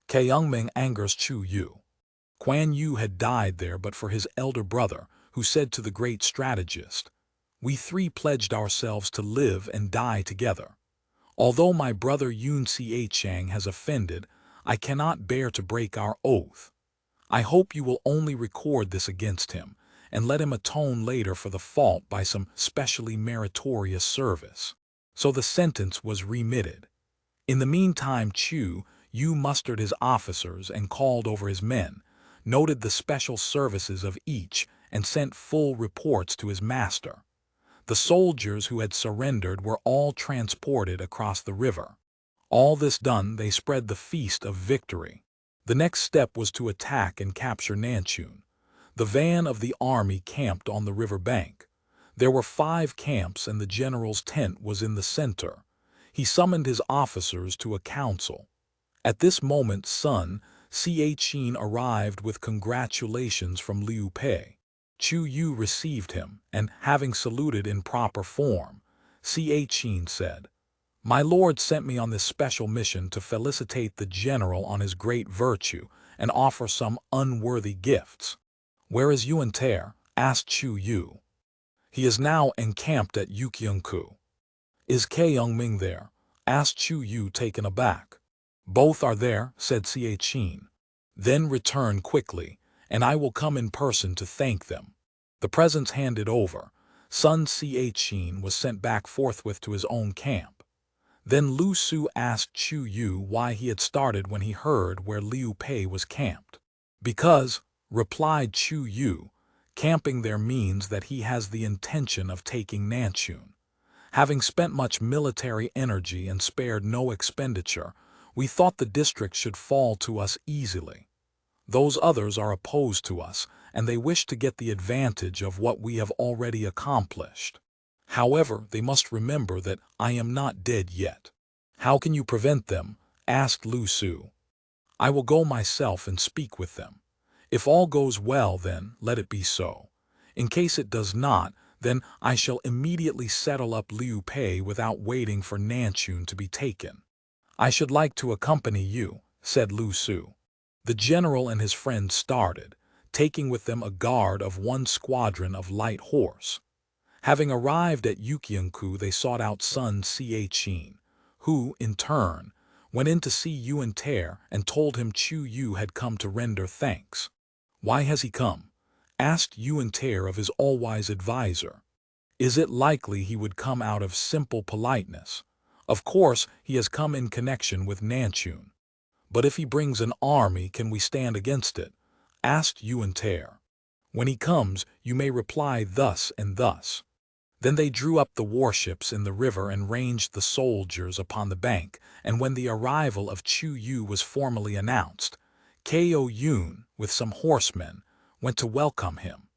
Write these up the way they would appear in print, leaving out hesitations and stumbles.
KʻUng-Ming angers Chu Yu. Guan Yu had died there but for his elder brother, who said to the great strategist, "We three pledged ourselves to live and die together. Although my brother Yun Xiang has offended, I cannot bear to break our oath. I hope you will only record this against him, and let him atone later for the fault by some specially meritorious service." So the sentence was remitted. In the meantime, Chu Yu mustered his officers and called over his men, noted the special services of each, and sent full reports to his master. The soldiers who had surrendered were all transported across the river. All this done, they spread the feast of victory. The next step was to attack and capture Nanchun. The van of the army camped on the river bank. There were 5 camps and the general's tent was in the center. He summoned his officers to a council. At this moment Sun Xiang arrived with congratulations from Liu Pei. Chu Yu received him, and, having saluted in proper form, Xiang said, "My lord sent me on this special mission to felicitate the general on his great virtue and offer some unworthy gifts." "Where is Yuan Ter?" asked Chu Yu. "He is now encamped at Yukyungku." "Is KʻUng-Ming there?" asked Chu Yu, taken aback. "Both are there," said Xiang. "Then return quickly, and I will come in person to thank them." The presents handed over, Sun Xiang was sent back forthwith to his own camp. Then Lu Su asked Chu Yu why he had started when he heard where Liu Pei was camped. "Because," replied Chu Yu, "camping there means that he has the intention of taking Nanchun. Having spent much military energy and spared no expenditure, we thought the district should fall to us easily. Those others are opposed to us, and they wish to get the advantage of what we have already accomplished. However, they must remember that I am not dead yet." "How can you prevent them?" asked Lu Su. "I will go myself and speak with them. If all goes well, then let it be so. In case it does not, then I shall immediately settle up Liu Pei without waiting for Nanchun to be taken." "I should like to accompany you," said Lu Su. The general and his friends started, taking with them a guard of 1 squadron of light horse. Having arrived at Yukyungku, they sought out Sun Xiang, who, in turn, went in to see Yuan Ter and told him Chu Yu had come to render thanks. "Why has he come?" asked Yuan Ter of his all-wise advisor. "Is it likely he would come out of simple politeness? Of course, he has come in connection with Nanchun. But if he brings an army, can we stand against it?" asked Yuan Ter. "When he comes, you may reply thus and thus." Then they drew up the warships in the river and ranged the soldiers upon the bank, and when the arrival of Chu Yu was formally announced, Ko Yun, with some horsemen, went to welcome him.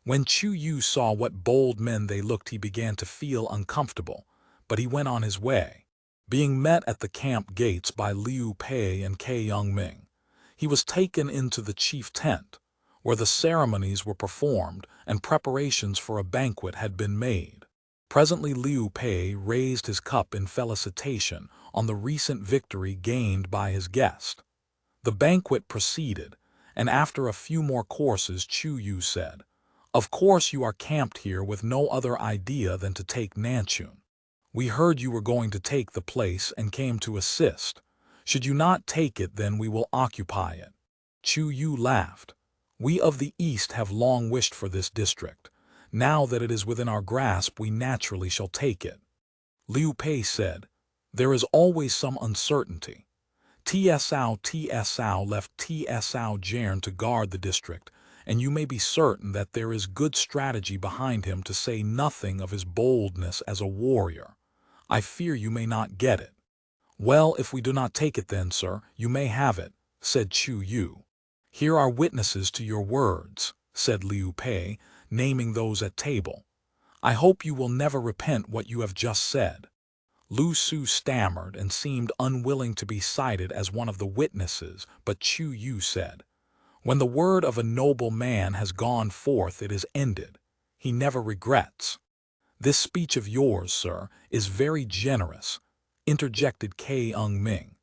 When Chu Yu saw what bold men they looked, he began to feel uncomfortable, but he went on his way. Being met at the camp gates by Liu Pei and KʻUng-Ming, he was taken into the chief tent, where the ceremonies were performed and preparations for a banquet had been made. Presently Liu Pei raised his cup in felicitation on the recent victory gained by his guest. The banquet proceeded, and after a few more courses Chu Yu said, "Of course you are camped here with no other idea than to take Nanchun. We heard you were going to take the place and came to assist. Should you not take it, then we will occupy it." Chu Yu laughed. "We of the East have long wished for this district. Now that it is within our grasp, we naturally shall take it." Liu Pei said, "There is always some uncertainty. Tsao left Tsao Jern to guard the district, and you may be certain that there is good strategy behind him, to say nothing of his boldness as a warrior. I fear you may not get it." "Well, if we do not take it then, sir, you may have it," said Chu Yu. "Here are witnesses to your words," said Liu Pei, naming those at table. "I hope you will never repent what you have just said." Lu Su stammered and seemed unwilling to be cited as one of the witnesses, but Chu Yu said, "When the word of a noble man has gone forth, it is ended. He never regrets." "This speech of yours, sir, is very generous," interjected KʻUng-Ming.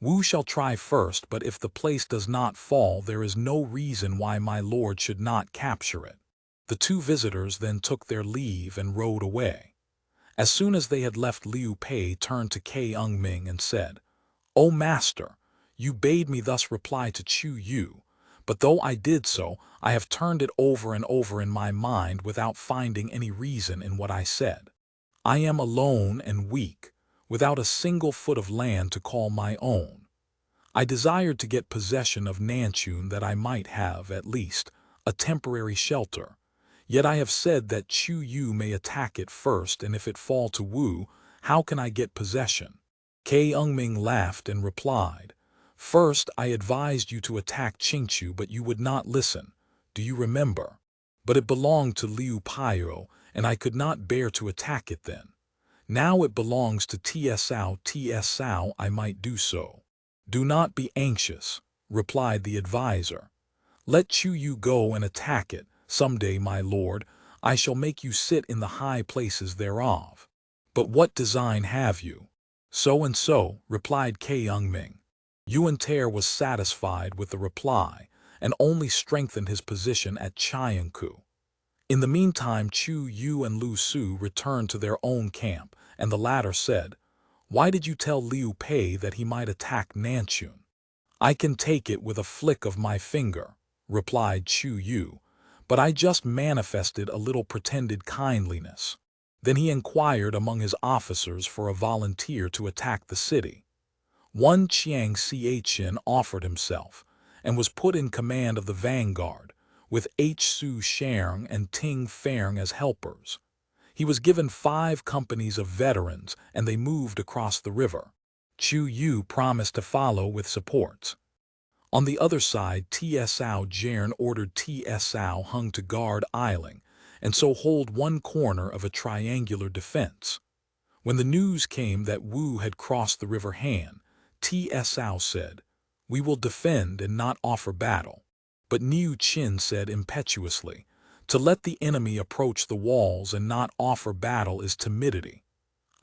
Wu shall try first, but if the place does not fall, there is no reason why my lord should not capture it." The two visitors then took their leave and rode away. As soon as they had left, Liu Pei turned to KʻUng-Ming and said, "O master, you bade me thus reply to Chu Yu, but though I did so, I have turned it over and over in my mind without finding any reason in what I said. I am alone and weak, without a single foot of land to call my own. I desired to get possession of Nanchun that I might have, at least, a temporary shelter. Yet I have said that Chu Yu may attack it first, and if it fall to Wu, how can I get possession?" KʻUng-Ming laughed and replied, "First I advised you to attack Qingchu, but you would not listen. Do you remember? But it belonged to Liu Pio, and I could not bear to attack it then. Now it belongs to Tsao, I might do so." "Do not be anxious," replied the adviser. "Let Chu Yu go and attack it. Some day, my lord, I shall make you sit in the high places thereof. But what design have you?" "So and so," replied KʻUng-Ming. Yuan Ter was satisfied with the reply, and only strengthened his position at Chianku. In the meantime, Chu Yu and Lu Su returned to their own camp, and the latter said, "Why did you tell Liu Pei that he might attack Nanchun?" "I can take it with a flick of my finger," replied Chu Yu, "but I just manifested a little pretended kindliness." Then he inquired among his officers for a volunteer to attack the city. One Chiang Chien offered himself, and was put in command of the vanguard, with Su Shang and Ting Feng as helpers. He was given 5 companies of veterans, and they moved across the river. Chu Yu promised to follow with supports. On the other side, Tsao Jern ordered Tsao Hung to guard Eiling, and so hold one corner of a triangular defense. When the news came that Wu had crossed the river Han, Tsao said, "We will defend and not offer battle." But Niu Qin said impetuously, "To let the enemy approach the walls and not offer battle is timidity.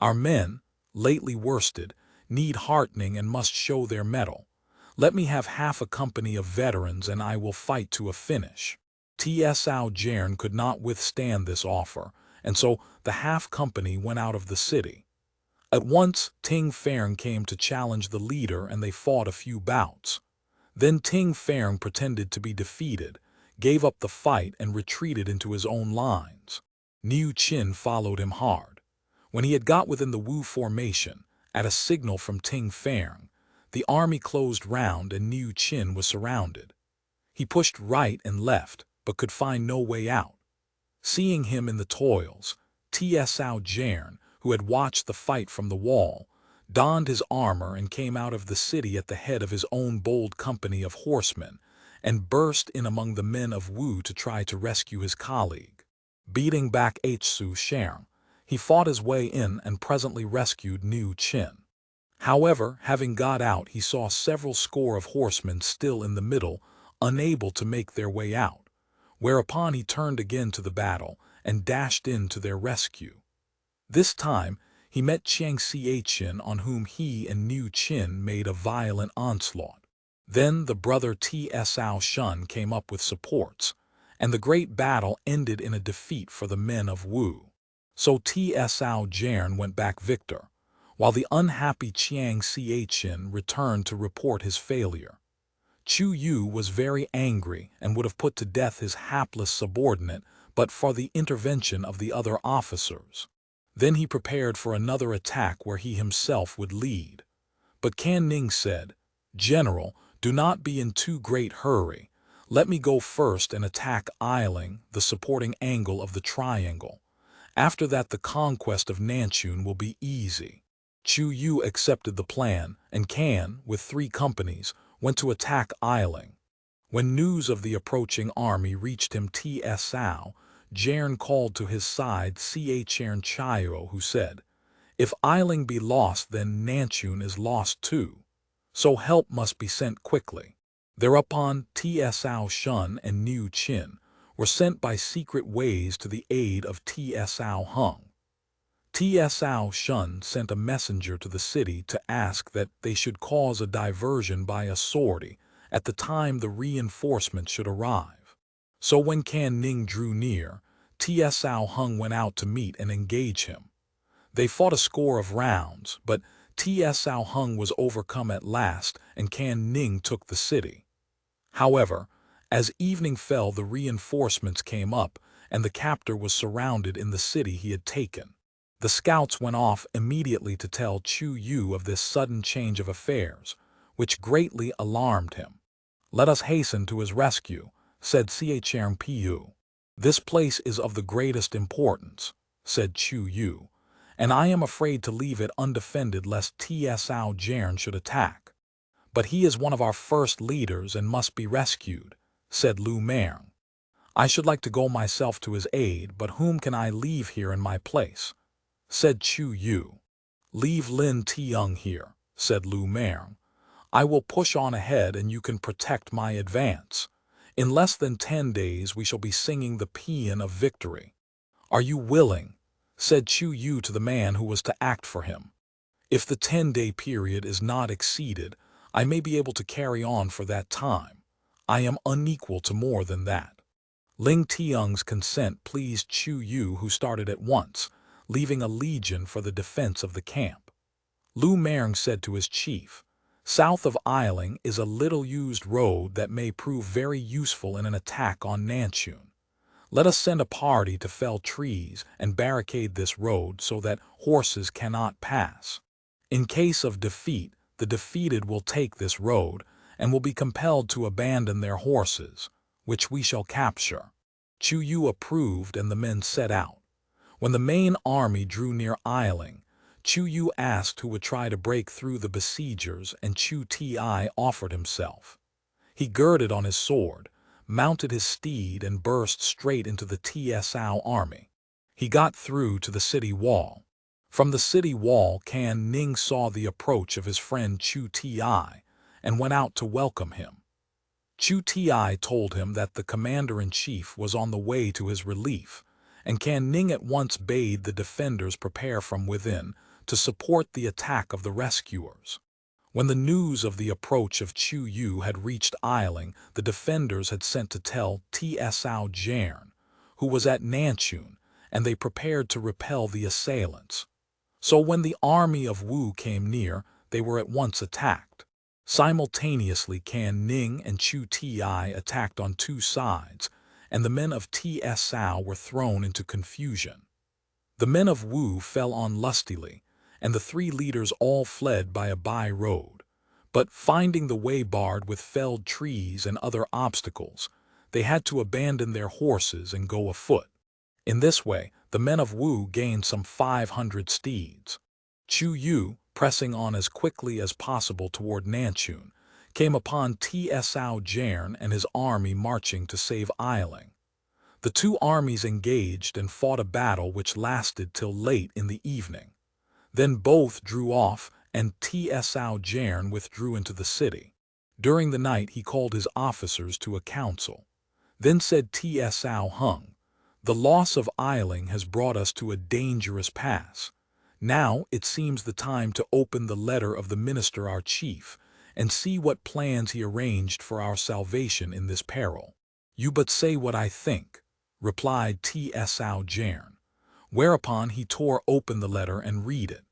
Our men, lately worsted, need heartening and must show their mettle. Let me have half a company of veterans and I will fight to a finish." Tsao Jern could not withstand this offer, and so the half company went out of the city. At once Ting Feng came to challenge the leader, and they fought a few bouts. Then Ting Feng pretended to be defeated, gave up the fight and retreated into his own lines. Niu Qin followed him hard. When he had got within the Wu formation, at a signal from Ting Feng, the army closed round and Niu Qin was surrounded. He pushed right and left, but could find no way out. Seeing him in the toils, Tsao Jern, who had watched the fight from the wall, donned his armor and came out of the city at the head of his own bold company of horsemen, and burst in among the men of Wu to try to rescue his colleague. Beating back Su Shang, he fought his way in and presently rescued Niu Qin. However, having got out, he saw several score of horsemen still in the middle, unable to make their way out, whereupon he turned again to the battle and dashed in to their rescue. This time, he met Chiang Chien, on whom he and Niu Qin made a violent onslaught. Then the brother Tsao Shun came up with supports, and the great battle ended in a defeat for the men of Wu. So Tsao Jern went back victor, while the unhappy Chiang Chien returned to report his failure. Chu Yu was very angry and would have put to death his hapless subordinate but for the intervention of the other officers. Then he prepared for another attack where he himself would lead. But Kan Ning said, "General, do not be in too great hurry. Let me go first and attack Eiling, the supporting angle of the triangle. After that the conquest of Nanchun will be easy." Chu Yu accepted the plan, and Kan, with 3 companies, went to attack Eiling. When news of the approaching army reached him, Tsao Jern called to his side Chern Chio, who said, "If Eiling be lost, then Nanchun is lost too. So help must be sent quickly." Thereupon Tsao Shun and Niu Qin were sent by secret ways to the aid of Tsao Hung. Tsao Shun sent a messenger to the city to ask that they should cause a diversion by a sortie at the time the reinforcements should arrive. So when Kan-Ning drew near, Tsao Hung went out to meet and engage him. They fought a score of rounds, but Tsao Hung was overcome at last and Kan-Ning took the city. However, as evening fell, the reinforcements came up and the captor was surrounded in the city he had taken. The scouts went off immediately to tell Chu Yu of this sudden change of affairs, which greatly alarmed him. "Let us hasten to his rescue," said Ch'Pu. "This place is of the greatest importance," said Chu Yu, "and I am afraid to leave it undefended lest Tsao Jern should attack." "But he is one of our first leaders and must be rescued," said Lu Meng. "I should like to go myself to his aid, but whom can I leave here in my place?" said Chu Yu. "Leave Lin Tiang here," said Lu Meng. "I will push on ahead and you can protect my advance. In less than 10 days we shall be singing the paean of victory." "Are you willing?" said Chu Yu to the man who was to act for him. "If the 10-day period is not exceeded, I may be able to carry on for that time. I am unequal to more than that." Ling Tiang's consent pleased Chu Yu, who started at once, leaving a legion for the defense of the camp. Lu Meng said to his chief, "South of Ailing is a little-used road that may prove very useful in an attack on Nanchun. Let us send a party to fell trees and barricade this road so that horses cannot pass. In case of defeat, the defeated will take this road and will be compelled to abandon their horses, which we shall capture." Chu Yu approved and the men set out. When the main army drew near Ailing, Chu Yu asked who would try to break through the besiegers, and Chu Ti offered himself. He girded on his sword, mounted his steed and burst straight into the Tsao army. He got through to the city wall. From the city wall, Kan-Ning saw the approach of his friend Chu Ti and went out to welcome him. Chu Ti told him that the commander-in-chief was on the way to his relief, and Kan-Ning at once bade the defenders prepare from within to support the attack of the rescuers. When the news of the approach of Chu Yu had reached Ailing, the defenders had sent to tell Tsao Jern, who was at Nanchun, and they prepared to repel the assailants. So when the army of Wu came near, they were at once attacked. Simultaneously, Kan-Ning and Chu Ti attacked on two sides, and the men of Tsao were thrown into confusion. The men of Wu fell on lustily, and the three leaders all fled by a by-road. But finding the way barred with felled trees and other obstacles, they had to abandon their horses and go afoot. In this way, the men of Wu gained some 500 steeds. Chu Yu, pressing on as quickly as possible toward Nanchun, came upon Tsao Jern and his army marching to save Ailing. The two armies engaged and fought a battle which lasted till late in the evening. Then both drew off, and Tsao Jern withdrew into the city. During the night he called his officers to a council. Then said Tsao Hung, "The loss of Ailing has brought us to a dangerous pass. Now it seems the time to open the letter of the minister our chief, and see what plans he arranged for our salvation in this peril." "You but say what I think," replied Tsao Jern. Whereupon he tore open the letter and read it.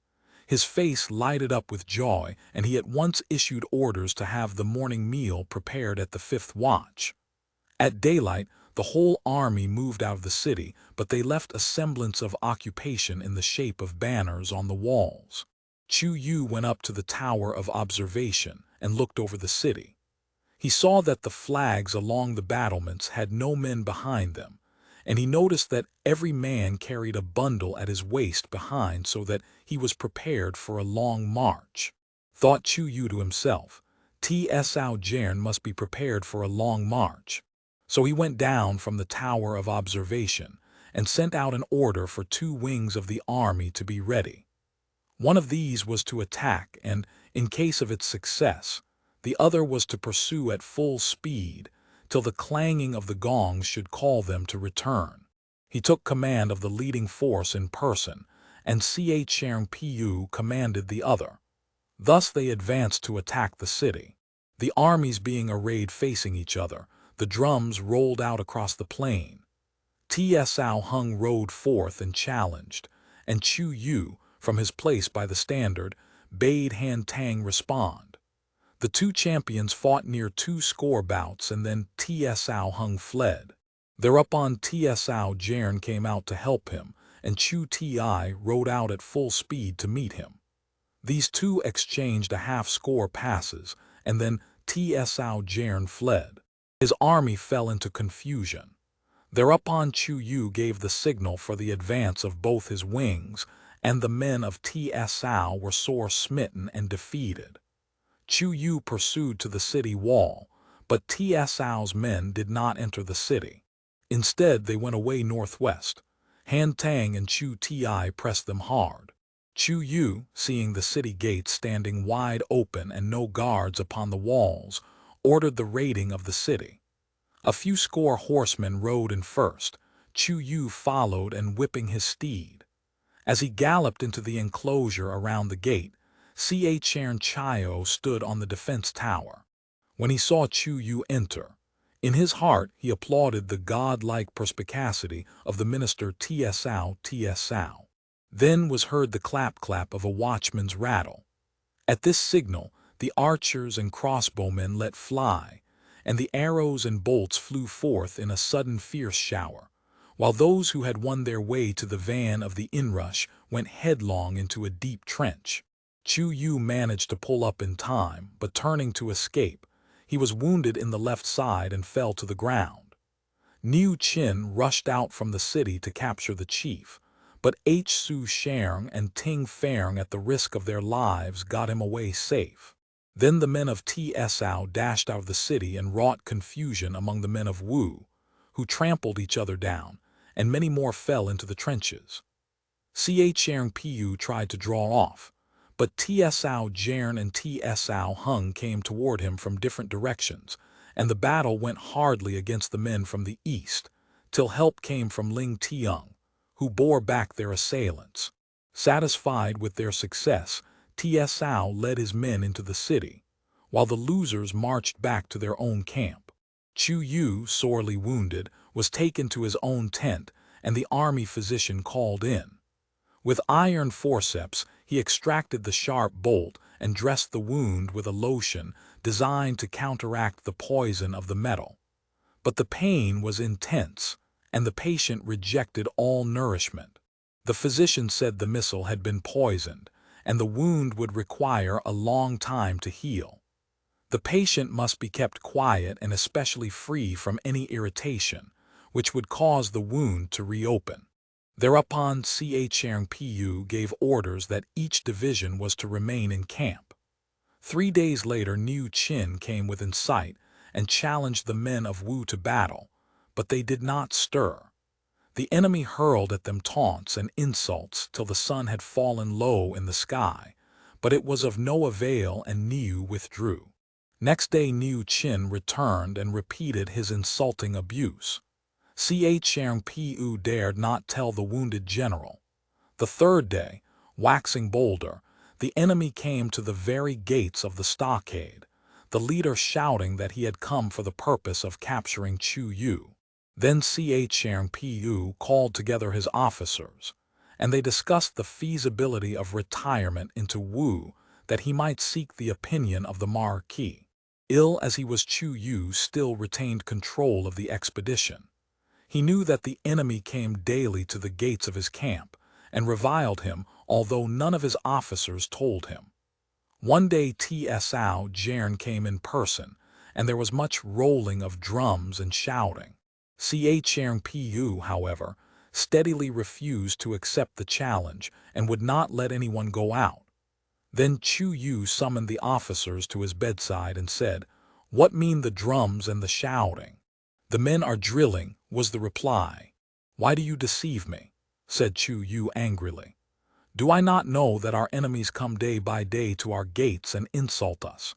His face lighted up with joy, and he at once issued orders to have the morning meal prepared at the 5th watch. At daylight, the whole army moved out of the city, but they left a semblance of occupation in the shape of banners on the walls. Chu Yu went up to the tower of observation and looked over the city. He saw that the flags along the battlements had no men behind them, and he noticed that every man carried a bundle at his waist behind so that he was prepared for a long march. Thought Chu Yu to himself, Tsao Jern must be prepared for a long march. So he went down from the tower of observation and sent out an order for 2 wings of the army to be ready. One of these was to attack, and, in case of its success, the other was to pursue at full speed till the clanging of the gongs should call them to return. He took command of the leading force in person, and KʻUng-Ming commanded the other. Thus they advanced to attack the city. The armies being arrayed facing each other, the drums rolled out across the plain. KʻUng-Ming rode forth and challenged, and Chu, from his place by the standard, bade Han-Tang respond. The two champions fought near 20 bouts, and then KʻUng-Ming fled. Thereupon KʻUng-Ming came out to help him, and Chu rode out at full speed to meet him. These two exchanged a half-score passes, and then KʻUng-Ming fled. His army fell into confusion. Thereupon Chu gave the signal for the advance of both his wings, and the men of KʻUng were sore smitten and defeated. Chu pursued to the city wall, but KʻUng's men did not enter the city. Instead, they went away northwest. Han-Tang and Chu pressed them hard. Chu, seeing the city gates standing wide open and no guards upon the walls, ordered the raiding of the city. A few score horsemen rode in first. Chu followed and whipping his steed. As he galloped into the enclosure around the gate, KʻUng stood on the defense tower. When he saw Chu enter, in his heart he applauded the godlike perspicacity of the minister TSO. Then was heard the clap-clap of a watchman's rattle. At this signal, the archers and crossbowmen let fly, and the arrows and bolts flew forth in a sudden fierce shower, while those who had won their way to the van of the inrush went headlong into a deep trench. Chu managed to pull up in time, but turning to escape, he was wounded in the left side and fell to the ground. Niu Qin rushed out from the city to capture the chief, but Su Sheng and Ting Feng at the risk of their lives got him away safe. Then the men of TSO dashed out of the city and wrought confusion among the men of Wu, who trampled each other down, and many more fell into the trenches. KʻUng-Ming tried to draw off, but KSO-Jern and TSO-Hung came toward him from different directions, and the battle went hardly against the men from the east, till help came from Ling Tiong, who bore back their assailants. Satisfied with their success, TSO led his men into the city, while the losers marched back to their own camp. Chu, sorely wounded, was taken to his own tent, and the army physician called in. With iron forceps, he extracted the sharp bolt and dressed the wound with a lotion designed to counteract the poison of the metal. But the pain was intense, and the patient rejected all nourishment. The physician said the missile had been poisoned, and the wound would require a long time to heal. The patient must be kept quiet and especially free from any irritation, which would cause the wound to reopen. Thereupon KʻUng-Ming gave orders that each division was to remain in camp. 3 days later Niu Qin came within sight and challenged the men of Wu to battle, but they did not stir. The enemy hurled at them taunts and insults till the sun had fallen low in the sky, but it was of no avail and Niu withdrew. Next day Niu Qin returned and repeated his insulting abuse. KʻUng-Ming dared not tell the wounded general. The third day, waxing bolder, the enemy came to the very gates of the stockade, the leader shouting that he had come for the purpose of capturing Chu. Then KʻUng-Ming called together his officers, and they discussed the feasibility of retirement into Wu that he might seek the opinion of the Marquis. Ill as he was, Chu still retained control of the expedition. He knew that the enemy came daily to the gates of his camp, and reviled him, although none of his officers told him. One day TSO-Jern came in person, and there was much rolling of drums and shouting. KʻUng-Ming, however, steadily refused to accept the challenge and would not let anyone go out. Then Chu summoned the officers to his bedside and said, "What mean the drums and the shouting?" "The men are drilling," was the reply. "Why do you deceive me?" said Chu angrily. "Do I not know that our enemies come day by day to our gates and insult us?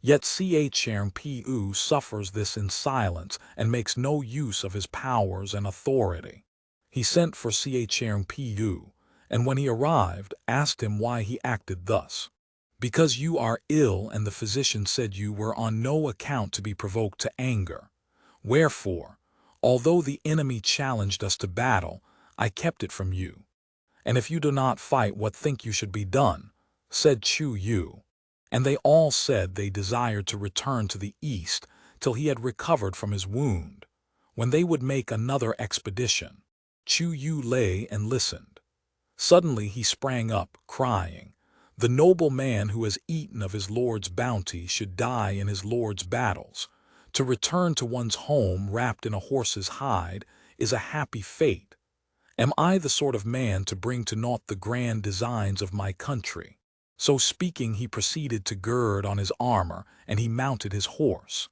Yet KʻUng-Ming suffers this in silence and makes no use of his powers and authority." He sent for KʻUng-Ming, and when he arrived, asked him why he acted thus. "Because you are ill, and the physician said you were on no account to be provoked to anger. Wherefore, although the enemy challenged us to battle, I kept it from you. And if you do not fight, what think you should be done?" said Chu-yu. And they all said they desired to return to the east till he had recovered from his wound, when they would make another expedition. Chu-yu lay and listened. Suddenly he sprang up, crying, "The noble man who has eaten of his lord's bounty should die in his lord's battles. To return to one's home wrapped in a horse's hide is a happy fate. Am I the sort of man to bring to naught the grand designs of my country?" So speaking, he proceeded to gird on his armor, and he mounted his horse.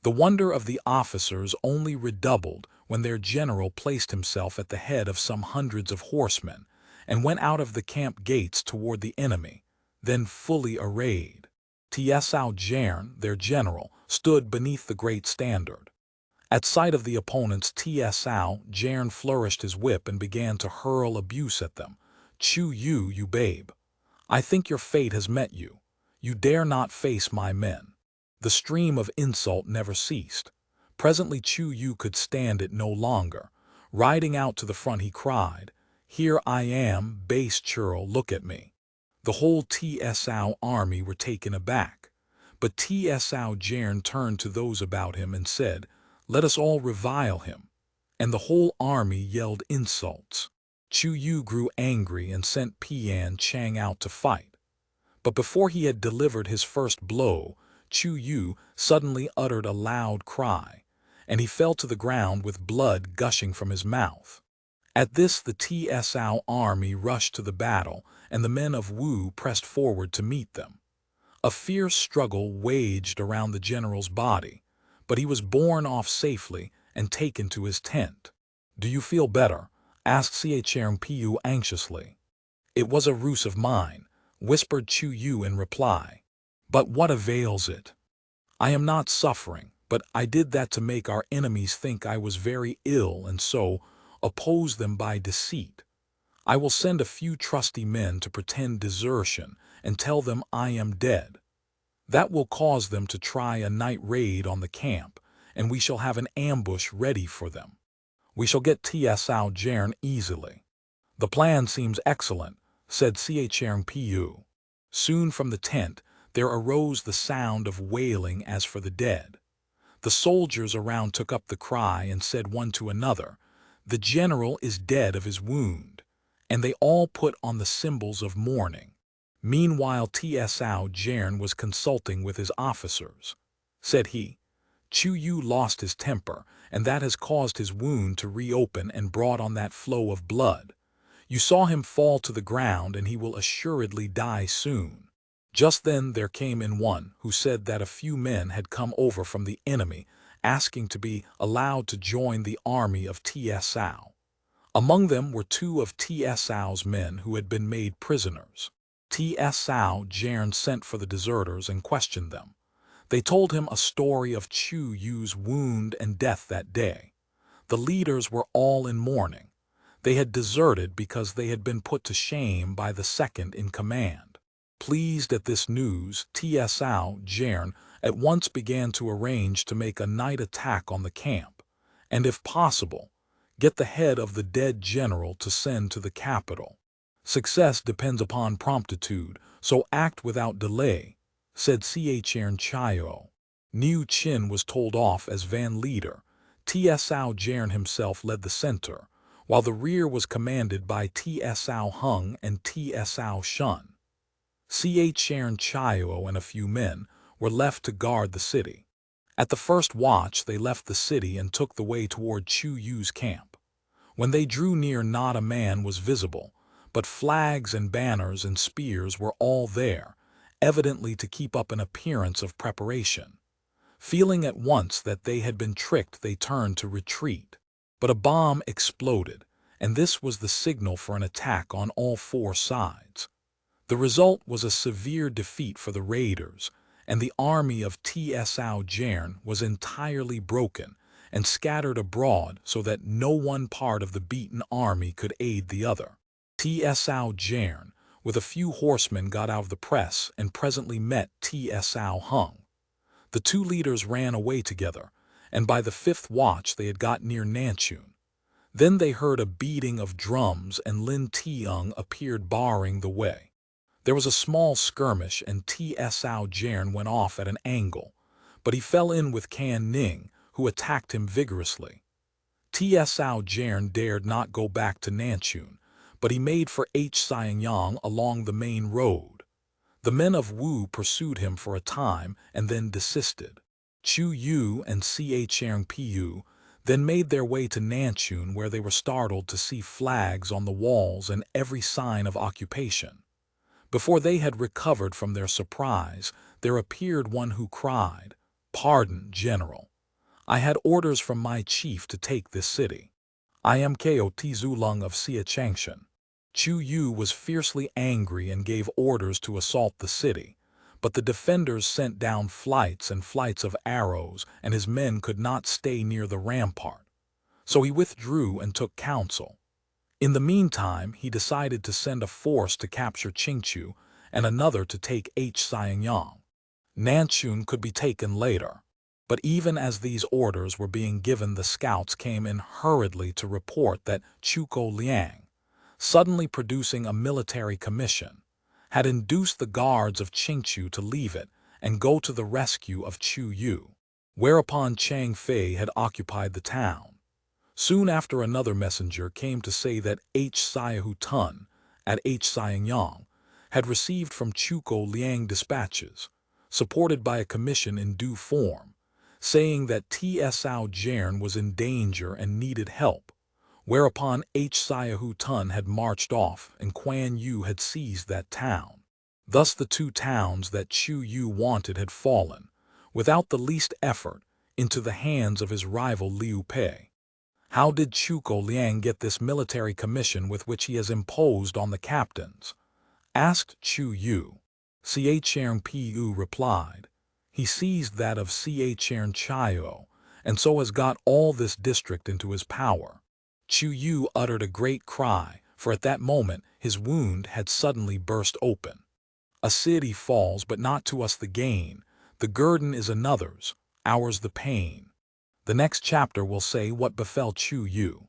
The wonder of the officers only redoubled when their general placed himself at the head of some hundreds of horsemen, and went out of the camp gates toward the enemy, then fully arrayed. Tsao Jern, their general, stood beneath the great standard. At sight of the opponents, Tsao Jern flourished his whip and began to hurl abuse at them. "Chu-yu, you babe! I think your fate has met you. You dare not face my men." The stream of insult never ceased. Presently Chu-yu could stand it no longer. Riding out to the front, he cried, "Here I am, base churl, look at me." The whole Tsao army were taken aback. But Tsao Jern turned to those about him and said, "Let us all revile him." And the whole army yelled insults. Chu-yu grew angry and sent Pian Chang out to fight. But before he had delivered his first blow, Chu-yu suddenly uttered a loud cry, and he fell to the ground with blood gushing from his mouth. At this the Tsao army rushed to the battle, and the men of Wu pressed forward to meet them. A fierce struggle waged around the general's body, but he was borne off safely and taken to his tent. "Do you feel better?" asked Chang-Pu anxiously. "It was a ruse of mine," whispered Chu-yu in reply. "But what avails it? I am not suffering, but I did that to make our enemies think I was very ill and so oppose them by deceit. I will send a few trusty men to pretend desertion and tell them I am dead. That will cause them to try a night raid on the camp, and we shall have an ambush ready for them. We shall get Tsao Jern easily." "The plan seems excellent," said Chang-Pu. Soon from the tent there arose the sound of wailing as for the dead. The soldiers around took up the cry and said one to another, "The general is dead of his wound," and they all put on the symbols of mourning. Meanwhile Tsao Jern was consulting with his officers. Said he, "Chu-yu lost his temper, and that has caused his wound to reopen and brought on that flow of blood. You saw him fall to the ground, and he will assuredly die soon." Just then there came in one who said that a few men had come over from the enemy, asking to be allowed to join the army of Tsao. Among them were two of Tsao's men who had been made prisoners. Tsao Jern sent for the deserters and questioned them. They told him a story of Chu-yu's wound and death that day. The leaders were all in mourning. They had deserted because they had been put to shame by the second in command. Pleased at this news, Tsao Jern at once began to arrange to make a night attack on the camp, and if possible, get the head of the dead general to send to the capital. "Success depends upon promptitude, so act without delay," said Chern Chio. Niu Chin was told off as van leader. Tsao Jern himself led the center, while the rear was commanded by Tsao Hung and Tsao Shun. Chern Chio and a few men were left to guard the city. At the first watch they left the city and took the way toward Chu-yu's camp. When they drew near, not a man was visible, but flags and banners and spears were all there, evidently to keep up an appearance of preparation. Feeling at once that they had been tricked, they turned to retreat. But a bomb exploded, and this was the signal for an attack on all four sides. The result was a severe defeat for the raiders, and the army of Tsao Jern was entirely broken and scattered abroad so that no one part of the beaten army could aid the other. Tsao Jern, with a few horsemen, got out of the press and presently met Tsao Hung. The two leaders ran away together, and by the 5th watch they had got near Nanchun. Then they heard a beating of drums, and Lin Tiong appeared barring the way. There was a small skirmish, and Tsao Jern went off at an angle, but he fell in with Kan-Ning, who attacked him vigorously. Tsao Jern dared not go back to Nanchun, but he made for Sianyang along the main road. The men of Wu pursued him for a time and then desisted. Chu Yu and Chang Pu then made their way to Nanchun, where they were startled to see flags on the walls and every sign of occupation. Before they had recovered from their surprise, there appeared one who cried, "Pardon, General. I had orders from my chief to take this city. I am Ko Tizulung of Changshan." Chu Yu was fiercely angry and gave orders to assault the city, but the defenders sent down flights and flights of arrows, and his men could not stay near the rampart. So he withdrew and took counsel. In the meantime, he decided to send a force to capture Qingchu and another to take Sianyang. Nanchun could be taken later. But even as these orders were being given, the scouts came in hurriedly to report that Chuko Liang, suddenly producing a military commission, had induced the guards of Qingchu to leave it and go to the rescue of Chu Yu, whereupon Chang Fei had occupied the town. Soon after, another messenger came to say that Siahu Tun, at Sianyang, had received from Chuko Liang dispatches, supported by a commission in due form, saying that Tsao Jern was in danger and needed help, whereupon Siahu Tun had marched off and Quan Yu had seized that town. Thus the two towns that Chu Yu wanted had fallen, without the least effort, into the hands of his rival Liu Pei. How did Chuko Liang get this military commission with which he has imposed on the captains? Asked Chu Yu. Chang Pu replied, he seized that of Chang Chio, and so has got all this district into his power. Chu Yu uttered a great cry, for at that moment his wound had suddenly burst open. A city falls, but not to us the gain. The guerdon is another's, ours the pain. The next chapter will say what befell Chu Yu.